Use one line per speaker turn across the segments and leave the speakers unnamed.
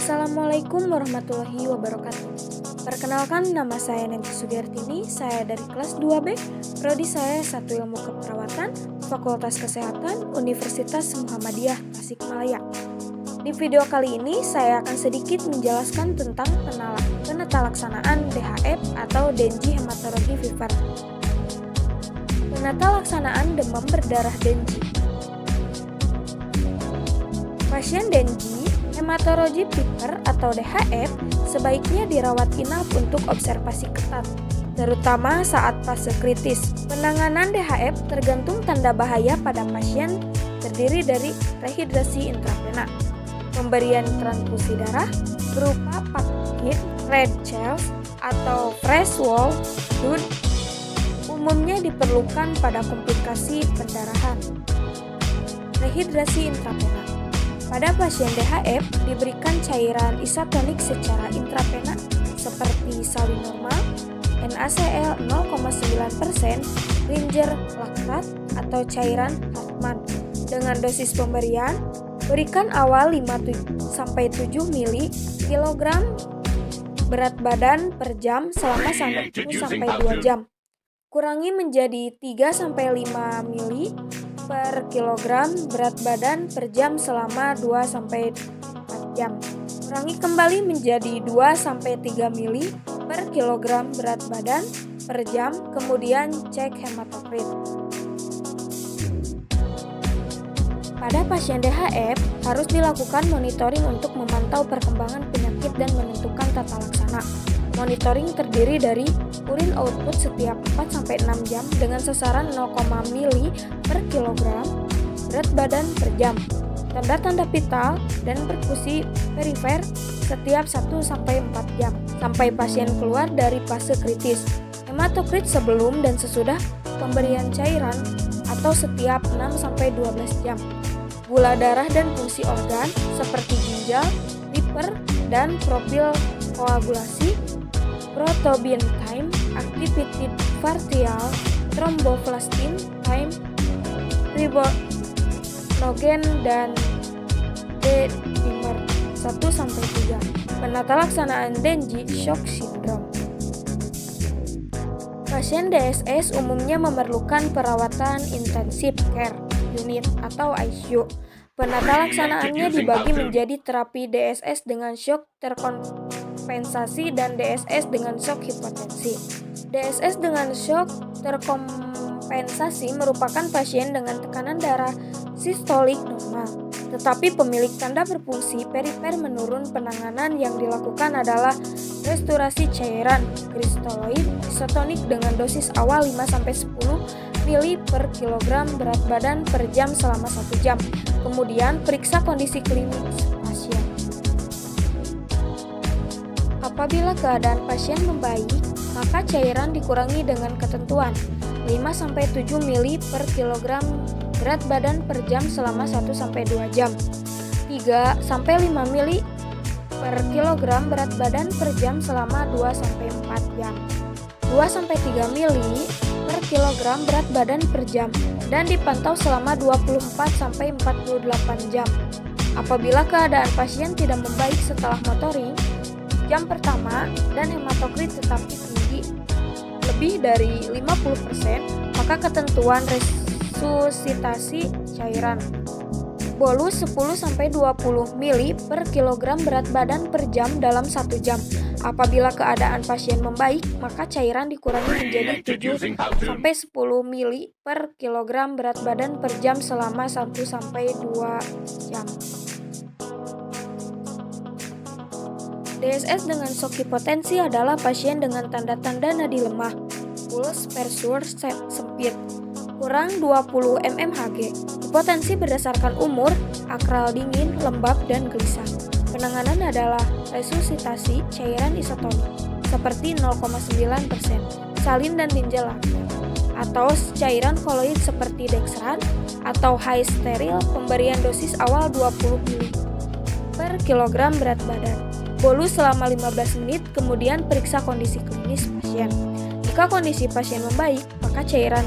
Assalamualaikum warahmatullahi wabarakatuh. Perkenalkan, nama saya Nenty Sugiartini, saya dari kelas 2B, prodi saya 1 Ilmu Keperawatan, Fakultas Kesehatan, Universitas Muhammadiyah Tasikmalaya. Di video kali ini, saya akan sedikit menjelaskan tentang penetalaksanaan DHF atau Dengue Hematology Fever. Penetalaksanaan demam berdarah Dengue. Pasien Dengue Hematology Fever atau DHF sebaiknya dirawat inap untuk observasi ketat, terutama saat fase kritis. Penanganan DHF tergantung tanda bahaya pada pasien terdiri dari rehidrasi intravena, pemberian transfusi darah berupa paket red cells atau fresh wall blood umumnya diperlukan pada komplikasi pendarahan. Rehidrasi intravena. Pada pasien DHF diberikan cairan isotonik secara intravena seperti salin normal, NaCl 0,9%, Ringer laktat atau cairan Hartmann. Dengan dosis pemberian, berikan awal 5-7 mg berat badan per jam selama 1-2 jam. Kurangi menjadi 3-5 ml per kilogram berat badan per jam selama 2-4 jam. Kurangi kembali menjadi 2-3 ml per kilogram berat badan per jam, kemudian cek hematokrit. Pada pasien DHF harus dilakukan monitoring untuk memantau perkembangan penyakit dan menentukan tata laksana. Monitoring terdiri dari urin output setiap 4-6 jam dengan sasaran 0, ml per kilogram berat badan per jam, tanda-tanda vital dan perfusi perifer setiap 1-4 jam, sampai pasien keluar dari fase kritis. Hematokrit sebelum dan sesudah pemberian cairan atau setiap 6-12 jam. Gula darah dan fungsi organ seperti ginjal, liver, dan profil koagulasi, protobin time, activity partial, thromboplastin time, ribonogen, dan D-dimer 1-3. Penatalaksanaan Dengue shock syndrome. Pasien DSS umumnya memerlukan perawatan intensive care unit atau ICU. Penatalaksanaannya dibagi menjadi terapi DSS dengan shock terkompensasi dan DSS dengan shock hipotensi. DSS dengan shock terkompensasi merupakan pasien dengan tekanan darah sistolik normal, tetapi pemilik tanda berfungsi perifer menurun. Penanganan yang dilakukan adalah restorasi cairan kristaloid isotonik dengan dosis awal 5-10 ml per kilogram berat badan per jam selama 1 jam. Kemudian periksa kondisi klinis pasien. Apabila keadaan pasien membaik, maka cairan dikurangi dengan ketentuan 5-7 ml per kilogram berat badan per jam selama 1-2 jam. 3-5 ml per kilogram berat badan per jam selama 2-4 jam. 2-3 ml per kilogram berat badan per jam dan dipantau selama 24-48 jam. Apabila keadaan pasien tidak membaik setelah monitoring jam pertama dan hematokrit tetap tinggi lebih dari 50%, maka ketentuan resusitasi cairan. Bolus 10-20 ml per kilogram berat badan per jam dalam 1 jam. Apabila keadaan pasien membaik, maka cairan dikurangi menjadi 7-10 ml per kilogram berat badan per jam selama 1-2 jam. DSS dengan shock hipotensi adalah pasien dengan tanda-tanda nadi lemah, puls pressure sempit, kurang 20 mmHg, hipotensi berdasarkan umur, akral dingin, lembab, dan gelisah. Penanganan adalah resusitasi cairan isotonik seperti 0,9%, salin dan ginjal laktat, atau cairan koloid seperti dextran atau high steril, pemberian dosis awal 20 ml per kilogram berat badan. Bolus selama 15 menit, kemudian periksa kondisi klinis pasien. Jika kondisi pasien membaik, maka cairan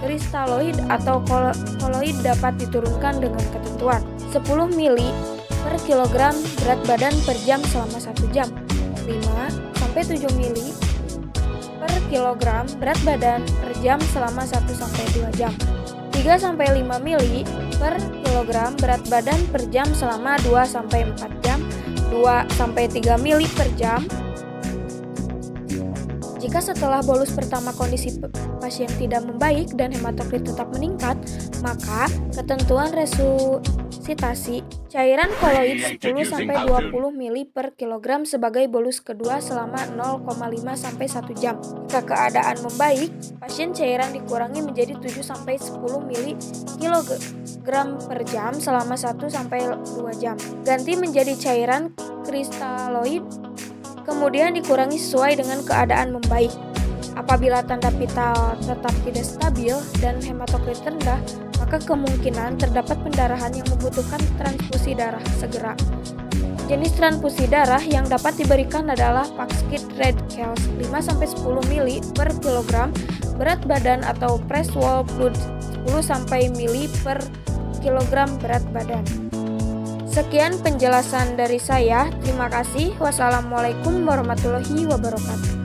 kristaloid atau koloid dapat diturunkan dengan ketentuan 10 ml per kilogram berat badan per jam selama 1 jam. 5-7 mili per kilogram berat badan per jam selama 1-2 jam. 3-5 mili per kilogram berat badan per jam selama 2-4 jam. 2-3 mili per jam. Jika setelah bolus pertama kondisi pasien tidak membaik dan hematokrit tetap meningkat, maka ketentuan resusitasi cairan koloid 10-20 ml per kilogram sebagai bolus kedua selama 0,5-1 jam. Jika keadaan membaik, pasien cairan dikurangi menjadi 7-10 ml kilogram per jam selama 1-2 jam. Ganti menjadi cairan kristaloid, kemudian dikurangi sesuai dengan keadaan membaik. Apabila tanda vital tetap tidak stabil dan hematokrit rendah, maka kemungkinan terdapat pendarahan yang membutuhkan transfusi darah segera. Jenis transfusi darah yang dapat diberikan adalah Paxkit Red Cells 5-10 ml per kilogram berat badan atau Press Whole Blood 10 ml per kilogram berat badan. Sekian penjelasan dari saya. Terima kasih. Wassalamualaikum warahmatullahi wabarakatuh.